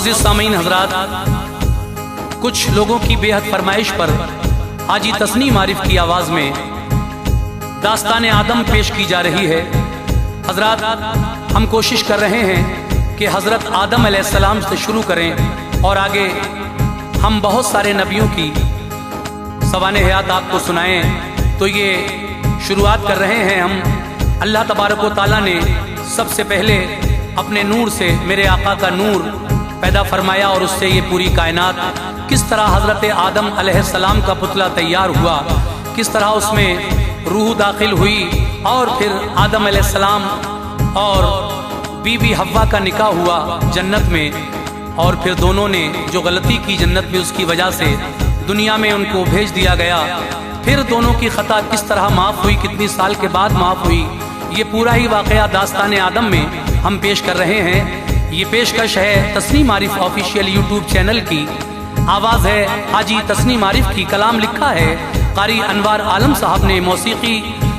मुअज़्ज़िज़ सामीन हज़रात, कुछ लोगों की बेहद फरमाइश पर हाजी तस्नीम आरिफ की आवाज़ में दास्तान आदम पेश की जा रही है। हज़रात, हम कोशिश कर रहे हैं कि हज़रत आदम अलैहिस्सलाम से शुरू करें और आगे हम बहुत सारे नबियों की सवाने हयात आपको सुनाएं। तो ये शुरुआत कर रहे हैं हम। अल्लाह तबारक व तआला ने सबसे पहले अपने नूर से मेरे आका का नूर पैदा फरमाया और उससे ये पूरी कायनात, किस तरह हज़रत आदम अलैहिस्सलाम का पुतला तैयार हुआ, किस तरह उसमें रूह दाखिल हुई और फिर आदम अलैहिस्सलाम और बीबी हव्वा का निकाह हुआ जन्नत में, और फिर दोनों ने जो गलती की जन्नत में उसकी वजह से दुनिया में उनको भेज दिया गया। फिर दोनों की खता किस तरह माफ़ हुई, कितनी साल के बाद माफ़ हुई, ये पूरा ही वाक़या दास्तान आदम में हम पेश कर रहे हैं। ये पेशकश है Tasneem Arif official YouTube channel की। आवाज़ है हाजी तस्नीम आरिफ की। कलाम लिखा है कारी अनवार आलम साहब ने, मौसीकी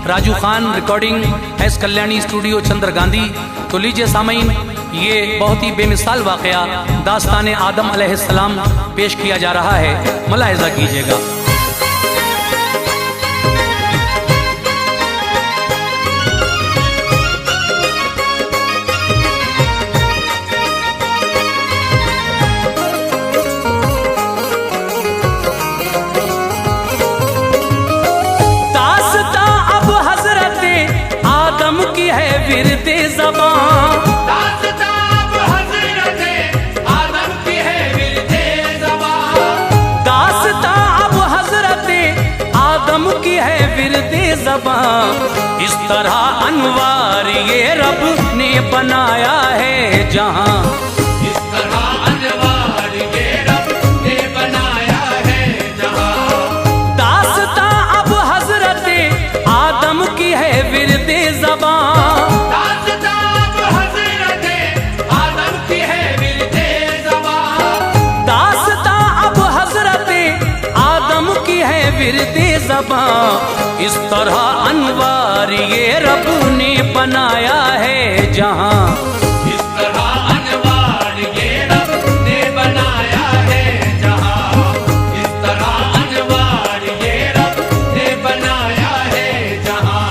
Raju Khan, recording S Kalyani studio Chandra Gandhi. तो लीजिए सामीन, ये बहुत ही बेमिसाल वाक़या दास्तान आदम अलैहिस्सलाम पेश किया जा रहा है, मुलाहिज़ा कीजिएगा। विरदे ज़बान, दास्तान अब हज़रत आदम की है विरदे ज़बान, दास्तान अब हज़रत आदम की है विरदे ज़बान। इस तरह अनवार ये रब ने बनाया है जहां, इस तरह अनवार ये रब ने बनाया है जहां। दास्तान अब हज़रत आदम की है विरदे ज़बान, विरदे ज़बां। इस तरह अनवार ये रब ने बनाया है जहां, इस तरह अनवार ये रब ने बनाया है जहां, इस तरह अनवार ये रब ने बनाया है जहां।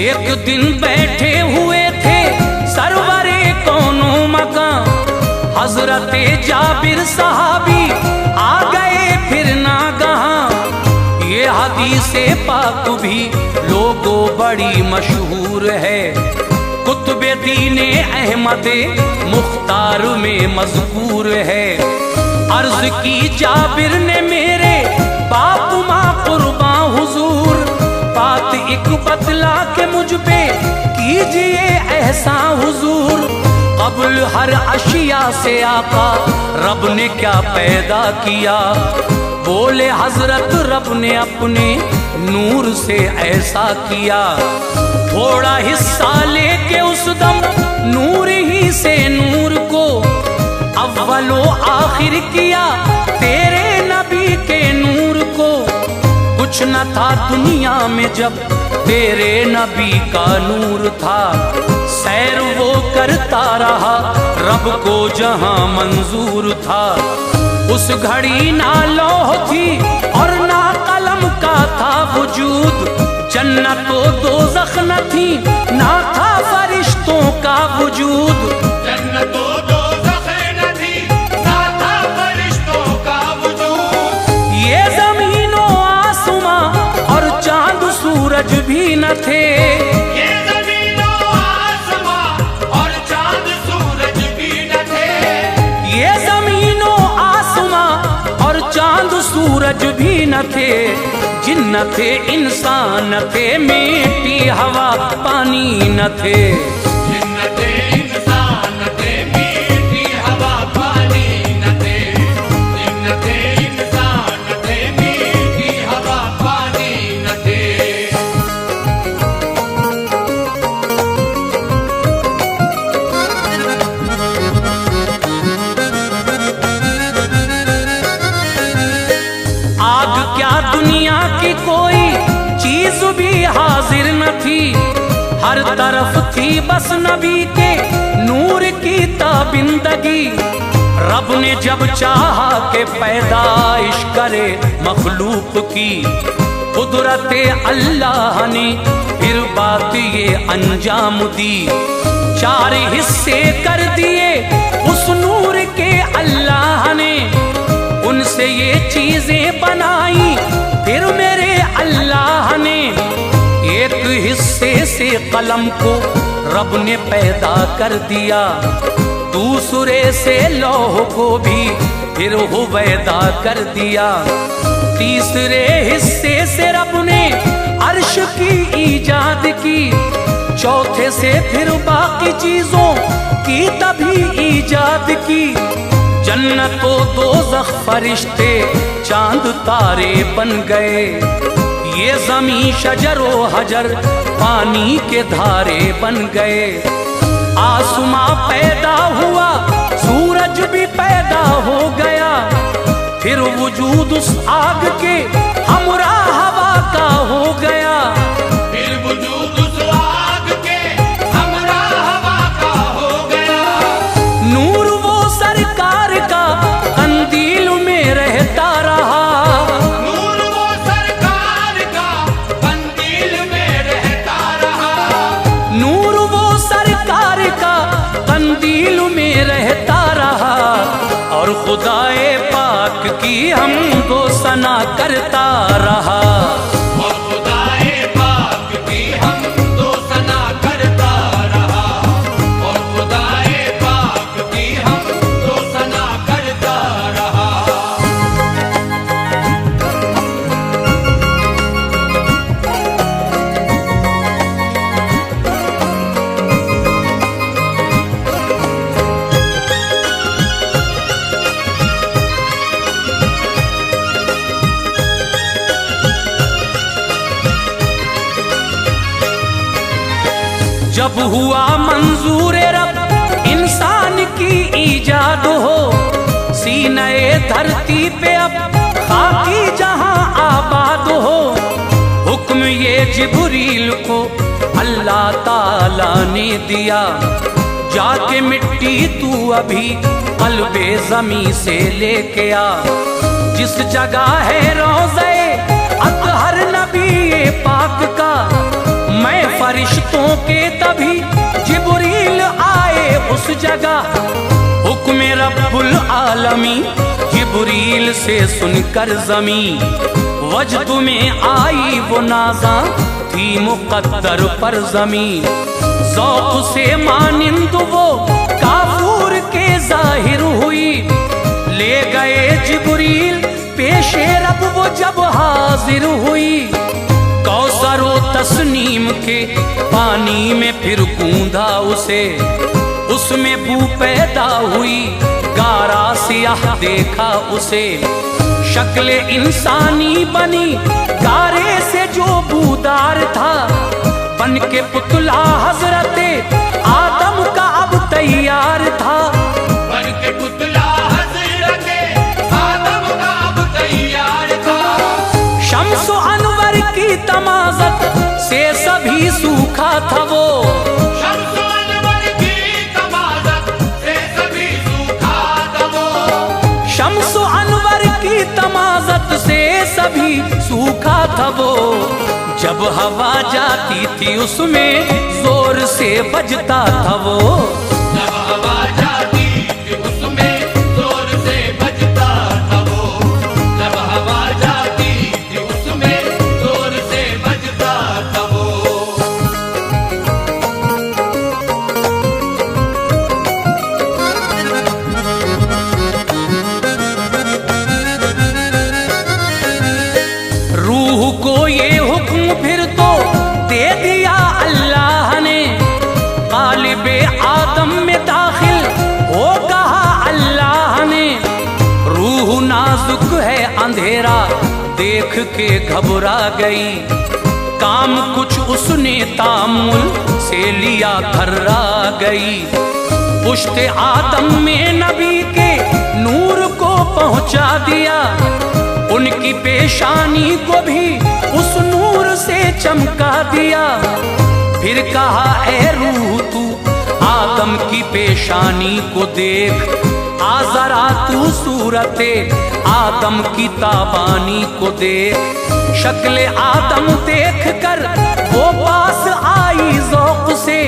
एक दिन बैठे हुए थे सरवरे कौनो मकान, हजरत जाबिर साहबी आ गए फिर नागहां। ये हदीसे पाक भी लोगों बड़ी मशहूर है, कुतुबे दीने अहमदे मुख्तार में मज़कूर है। अर्ज की जाबिर ने मेरे बाप माँ कुर्बां हुजूर, बात एक बतला के मुझ पे कीजिए एहसान हुजूर। कब्ल हर अशिया से आका रब ने क्या पैदा किया, बोले हजरत रब ने अपने नूर से ऐसा किया। थोड़ा हिस्सा लेके उस दम नूर ही से नूर को अव्वलो आखिर किया, तेरे नबी के नूर को। कुछ न था दुनिया में जब तेरे नबी का नूर था, सैर वो करता रहा रब को जहां मंजूर था। उस घड़ी ना लौह थी और ना कलम का था वजूद, जन्नत तो दोज़ख न थी ना था फरिश्तों का वजूद, जन्नत तो दोज़ख न थी ना था फरिश्तों का वजूद। ये ज़मीनो आसमां और चांद सूरज भी न थे, ये ज़मीनो आसमां और चांद सूरज भी न थे। ये ज़मीनो आसमां और चांद सूरज भी न थे, जिन्न थे इंसान न थे, मिट्टी हवा पानी न थे। जिन्न थे इंसान न थे, मिट्टी हवा पानी न थे। जिन्न थे इंसान न थे, मिट्टी हवा पानी न थे। हर तरफ थी बस नबी के नूर की ताबिंदगी। रब ने जब चाहा के पैदाइश करे मखलूक की, कुदरत अल्लाह ने फिर बात ये अंजाम दी। 4 हिस्से कर दिए उस नूर के अल्लाह ने, उनसे ये चीजें बनाई फिर मेरे अल्लाह ने। एक हिस्से से कलम को रब ने पैदा कर दिया, दूसरे से लौह को भी फिर हुवैदा कर दिया। तीसरे हिस्से से रब ने अर्श की ईजाद की, चौथे से फिर बाकी चीजों की तभी ईजाद की। जन्नत व दोज़ख फरिश्ते चांद तारे बन गए, ये ज़मीं शजर व हजर पानी के धारे बन गए। आसमां पैदा हुआ, सूरज भी पैदा हो गया, फिर वजूद उस आग के हमरा हवा का हो गया। फिर वजूद उस आग के हमरा हवा का हो गया। नूर वो सरकार का कंदील में रहता रहा, नूर वो सरकार का कंदील में रहता रहा। नूर वो सरकार का कंदील में रहता रहा। और खुदाए पाक की हमदो सना करता रहा, और खुदाए पाक की हमदो सना करता रहा। और खुदाए पाक की हमदो सना करता रहा। जब हुआ मंजूर रब इंसान की ईजाद हो, सीने धरती पे अब खाकी जहां आबाद हो। हुक्म ये जिब्रील को अल्लाह ताला ने दिया, जाके मिट्टी तू अभी कल्बे ज़मीं से लेके आ। जिस जगह है रोज़े अतहर नबी पाक का, मैं फरिश्तों के तभी जिब्रील आए उस जगह। हुक्म रब्बुल आलमी जिब्रील से सुनकर ज़मीं, वजद में आई वो नाज़ा थी मुक़द्दर पर ज़मीं। ज़ौक़ से मानिंद वो काफूर के ज़ाहिर हुई, ले गए जिब्रील पेशे रब वो जब हाजिर हुई। कौसर व तस्नीम के पानी में फिर गूंधा उसे, उसमें बू पैदा हुई गारा सियाह देखा उसे। शक्ल इंसानी बनी गारे से जो बूदार था, बन के पुतला हजरते आदम का अब तैयार था। बन के पुतला हजरते आदम का अब तैयार था। शम्स अनवर की तमाज़त से सभी सूखा था वो, शम्स अनवर की तमाज़त से सभी सूखा था वो। शम्स अनवर की तमाज़त से सभी सूखा था वो। जब हवा जाती थी उसमें जोर से बजता था वो, जब हवा जाती थी उसमें जोर से बजता था वो। जब हवा जाती थी उसमें जोर से बजता था वो। रूह को ये हुक्म फिर तो दे दिया अल्लाह ने, क़ालिबे आदम में दाखिल हो कहा अल्लाह ने। रूह नाजुक है अंधेरा देख के घबरा गई, काम कुछ उसने तामुल से लिया थर्रा गई। पुश्ते आदम में नबी के नूर को पहुंचा दिया, उनकी पेशानी को भी उस नूर से चमका दिया। फिर कहा ऐ रूह तू आदम की पेशानी को देख, आ जरा तू सूरते आदम की ताबानी को देख। शक्ल आदम देख कर वो पास आई ज़ौक़ से,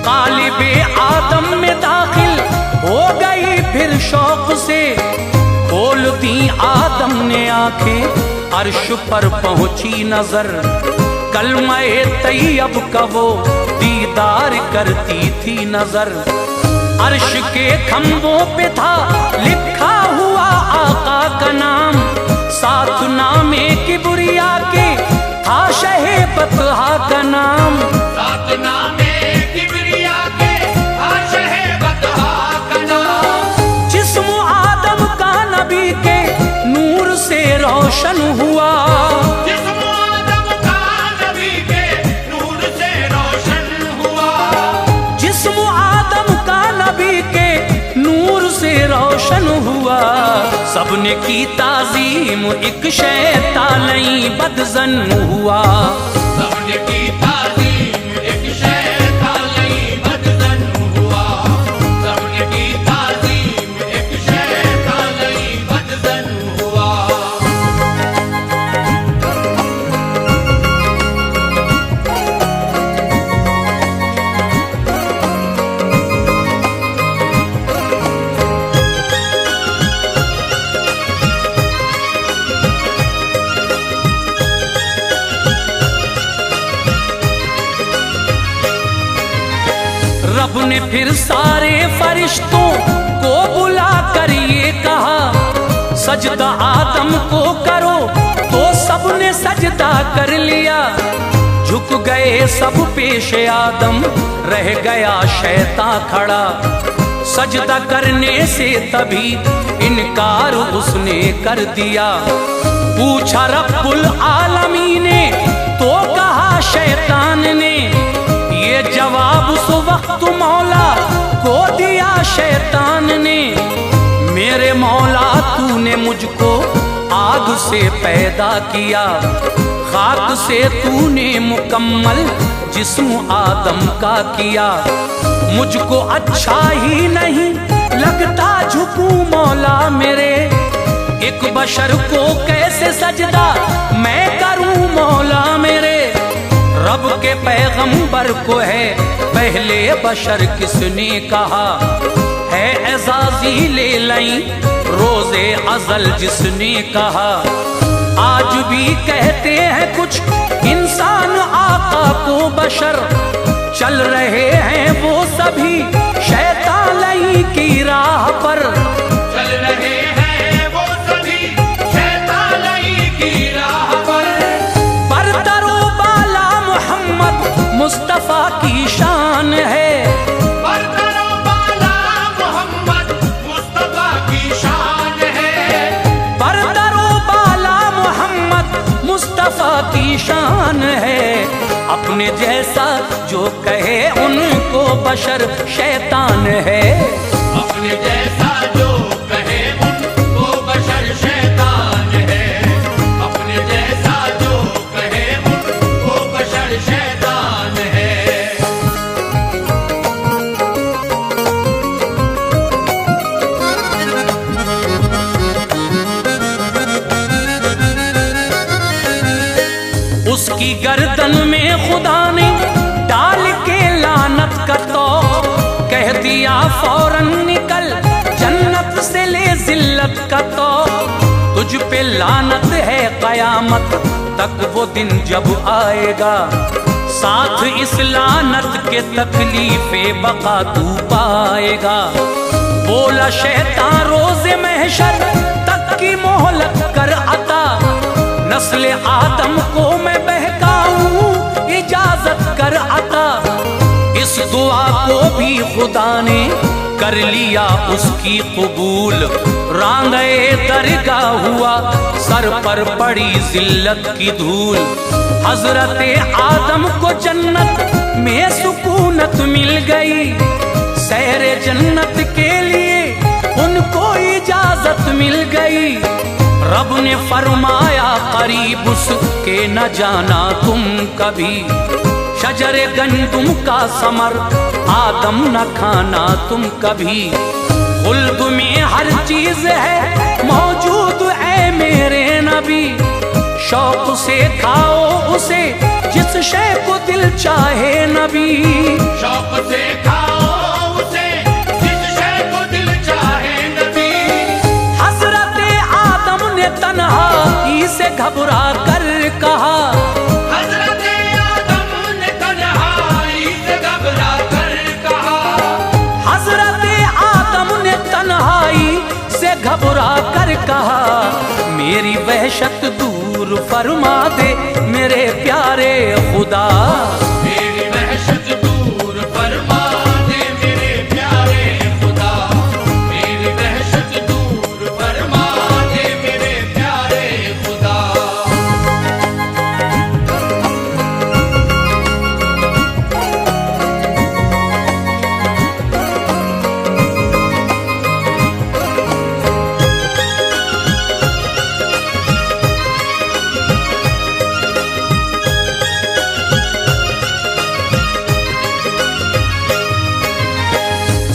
क़ालिबे आदम में दाखिल हो गई फिर शौक़ से। खोल दी आदम ने आंखें, अर्श पर पहुंची नजर, कलमे तैयब का वो दीदार करती थी नजर। अर्श के खंभों पे था लिखा हुआ आका का नाम, साथ नामे किबरिया के था शहे बतहा का नाम। साथ नामे किबरिया के था शहे बतहा का नाम। जिस्म आदम का नबी के नूर से रोशन हुआ, जिस्म आदम का नबी के नूर से रोशन हुआ। जिस्म आदम का नबी के नूर से रोशन हुआ। सबने की ताजीम एक शैतानी बदजन हुआ। सबने की ताजीम एक शैतानी बदजन हुआ। सबने की ताजीम एक शैतानी बदजन हुआ। रब ने फिर सारे फरिश्तों को बुला कर ये कहा, सजदा आदम को करो, तो सबने सजदा कर लिया। झुक गए सब पेश आदम, रह गया शैतान खड़ा। सजदा करने से तभी इनकार उसने कर दिया। पूछा रब्बुल आलमीन ने, तो कहा शैतान ने, ये जवाब उस वक्त मौला को दिया शैतान ने। मेरे मौला तूने मुझको आग से पैदा किया, खाक से तूने मुकम्मल जिस्म आदम का किया। मुझको अच्छा ही नहीं लगता झुकूं मौला मेरे, एक बशर को कैसे सजदा मैं करूं मौला मेरे। रब के पैगंबर को है पहले बशर किसने कहा, है एजाजी ले लई रोजे अजल जिसने कहा। आज भी कहते हैं कुछ इंसान आका को बशर, चल रहे हैं वो सभी शैतानी की राह पर। चल रहे हैं वो सभी शैतानी की राह पर। बरदरो बाला मोहम्मद मुस्तफा की शान है, बरदरो बाला मोहम्मद मुस्तफा की शान है। बरदरो बाला मोहम्मद मुस्तफा की शान है। अपने जैसा जो कहे उनको बशर शैतान है, अपने जैसा जो कहे उनको बशर शैतान है। अपने जैसा जो कहे उनको बशर शैतान है। उसकी गर्दन में खुदा ने डाल के लानत का तो कह दिया फौरन निकल जन्नत से ले जिल्लत का तो। तुझ पे लानत है कयामत तक वो दिन जब आएगा, साथ इस लानत के तकलीफे बका तू पाएगा। बोला शैतान रोज़े महशर तक की मोहलत कर अता, नस्ल आदम को मैं बहकाऊं इजाजत कर अता। इस दुआ को भी खुदा ने कर लिया उसकी कबूल, रांगे दरगाह हुआ सर पर पड़ी जिल्लत की धूल। हजरत आदम को जन्नत में सुकूनत मिल गई, सैर जन्नत के लिए उनको इजाजत मिल गई। रब ने फरमाया करीब उसके न जाना तुम कभी, शजरे गंदुम का समर आदम न खाना तुम कभी। खुल्द में हर चीज है मौजूद ऐ मेरे नबी, शौक से खाओ उसे जिस शय को दिल चाहे नबी। शौक से खाओ उसे जिस शय को दिल चाहे नबी। हजरत आदम ने तन्हाई से घबरा कर कहा, हजरत आदम ने तन्हाई से घबरा कर कहा। हजरत आदम ने तन्हाई से घबरा कर कहा, मेरी वहशत दूर फरमा दे मेरे प्यारे खुदा। मेरी वहशत दूर फरमा दे मेरे प्यारे खुदा। मेरी वहशत दूर फरमा दे मेरे प्यारे खुदा।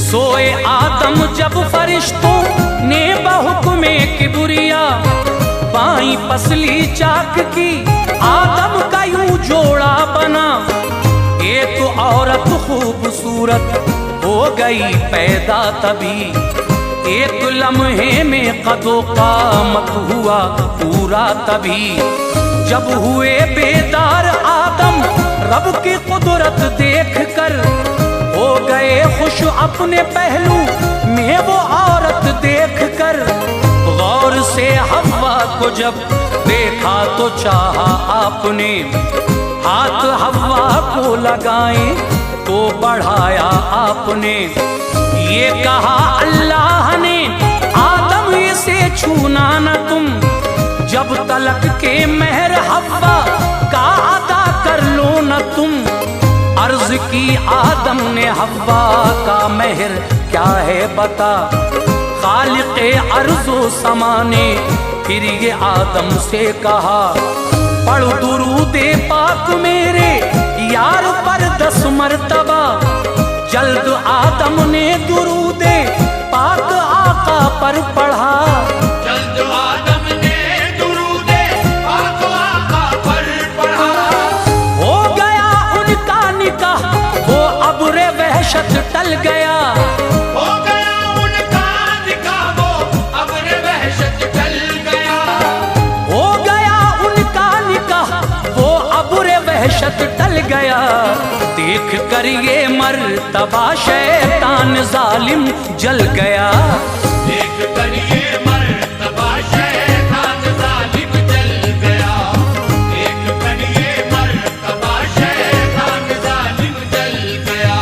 सोए आदम जब फरिश्तों ने बहुक्मे किबरिया, बाई पसली चाक की आदम का यूं जोड़ा बना। एक औरत खूबसूरत हो गई पैदा तभी, एक लम्हे में कदो कामत हुआ पूरा तभी। जब हुए बेदार आदम रब की कुदरत देख कर, हो गए खुश अपने पहलू में वो औरत देख कर। गौर से हव्वा को जब देखा तो चाहा आपने, हाथ हव्वा को लगाए तो बढ़ाया आपने। ये कहा अल्लाह ने आदम इसे छूना न तुम, जब तलक के मेहर हव्वा का अदा कर लो न तुम। अर्ज की आदम ने हव्वा का मेहर क्या है बता, खालिक़े अर्ज़ो समाने फिर ये आदम से कहा। पढ़ दुरूदे पाक मेरे यार पर 10 मरतबा, जल्द आदम ने दुरूदे पाक आका पर पढ़ा। जल्द आदम ने दुरूदे पाक आका पर पढ़ा। हो गया उनका निकाह वो अब्रे वहशत टल गया। हो गया उनका निकाह वो अब्रे वहशत टल गया। हो गया उनका निकाह वो अब्रे वहशत टल गया। देख कर ये मर्तबा शैतान जालिम जल गया। देख कर ये मर्तबा शैतान जालिम जल गया। देख कर ये मर्तबा शैतान जालिम जल गया।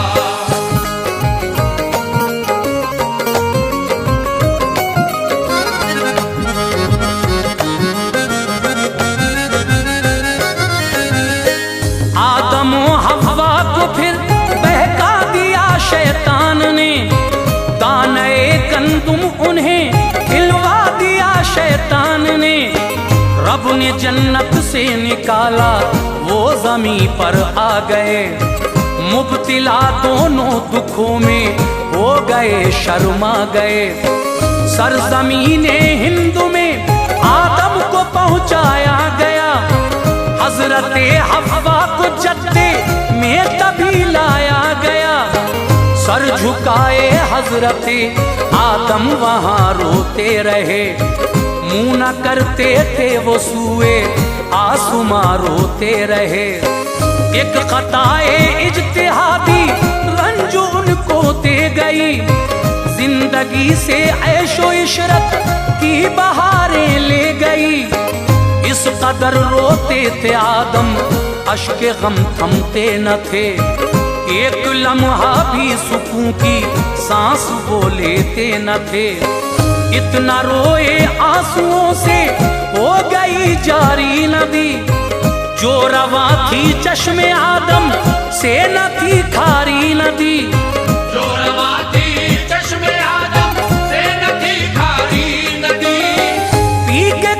आदम हव्वा को फिर बहका दिया शैतान ने, दाने गंदुम उन्हें खिलवा दिया शैतान ने। रब ने जन्नत से निकाला वो जमीन पर आ गए, मुब्तिला दोनों दुखों में हो गए शर्मा गए। सरजमीने हिंद में आदम को पहुंचाया गया, हजरत हव्वा को जद्दे में तभी लाया गया। सर झुकाए हजरत आदम वहां रोते रहे, मुंह न करते थे वो सूए आसमां रोते रहे। एक खताए इज्तिहादी रंज उनको दे गई, जिंदगी से ऐशो इशरत की बहारें ले गई। इस कदर रोते थे आदम अश्के गम थमते न थे, एक लम्हा भी सुकून की सांस वो लेते न थे। इतना रोए आंसुओं से हो गई जारी नदी, जो रवा थी चश्मे आदम से न थी खारी नदी। जो रवा थी चश्मे आदम से न थी खारी नदी। पी के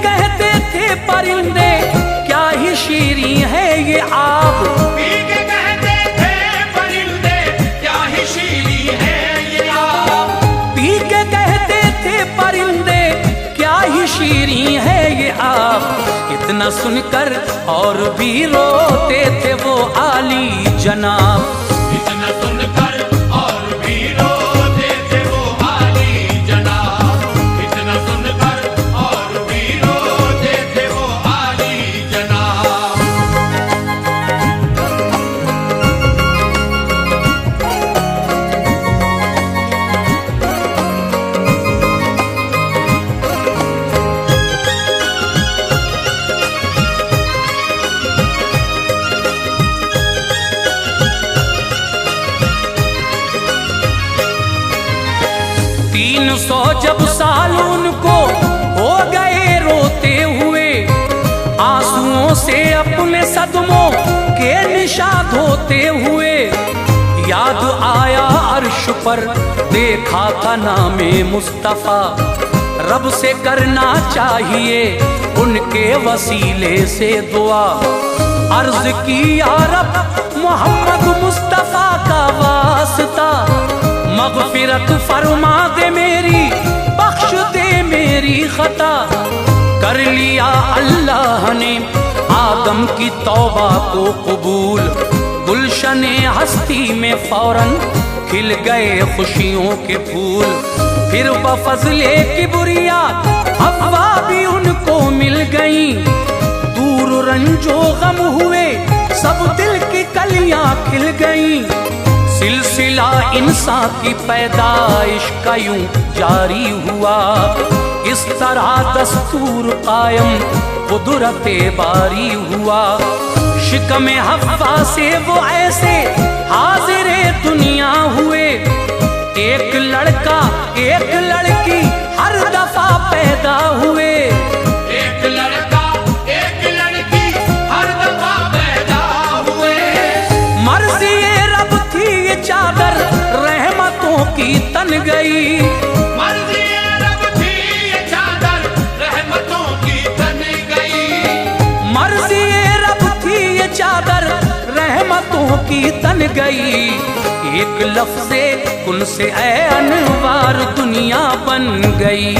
इतना सुनकर और भी रोते थे वो आली जनाब। इतना सुनकर और भी रोते थे वो आली जनाब। इतना सुनकर और भी रोते थे वो आली जनाब। 300 जब साल उनको हो गए रोते हुए, आंसुओं से अपने सदमों के निशान धोते हुए, याद आया अर्श पर देखा था नामे मुस्तफा, रब से करना चाहिए उनके वसीले से दुआ। अर्ज की या रब मोहम्मद मुस्तफा का वास्ता, मगफिरत फरमा दे मेरी, बख्श दे मेरी खता। कर लिया अल्लाह ने आदम की तौबा को कबूल, गुलशने हस्ती में फौरन खिल गए खुशियों के फूल। फिर बफज़ले किबरिया हव्वा भी उनको मिल गई, दूर रंजो गम हुए सब दिल की कलियां खिल गईं। सिलसिला इंसान की पैदाइश का यूं जारी हुआ, इस तरह दस्तूर कायम कुदरते बारी हुआ। शिकमे हव्वा से वो ऐसे हाजिरे दुनिया हुए, एक लड़का एक लड़की हर दफा पैदा हुए। एक लड़का एक लड़की हर दफा पैदा हुए। मर्जी रब थी ये चादर रहमतों की तन गई, मर्जी रब थी ये चादर रहमतों की तन गई। मर्जी रब थी ये चादर रहमतों की तन गई। एक लफ्ज़े कुन से ऐ अनवार दुनिया बन गई।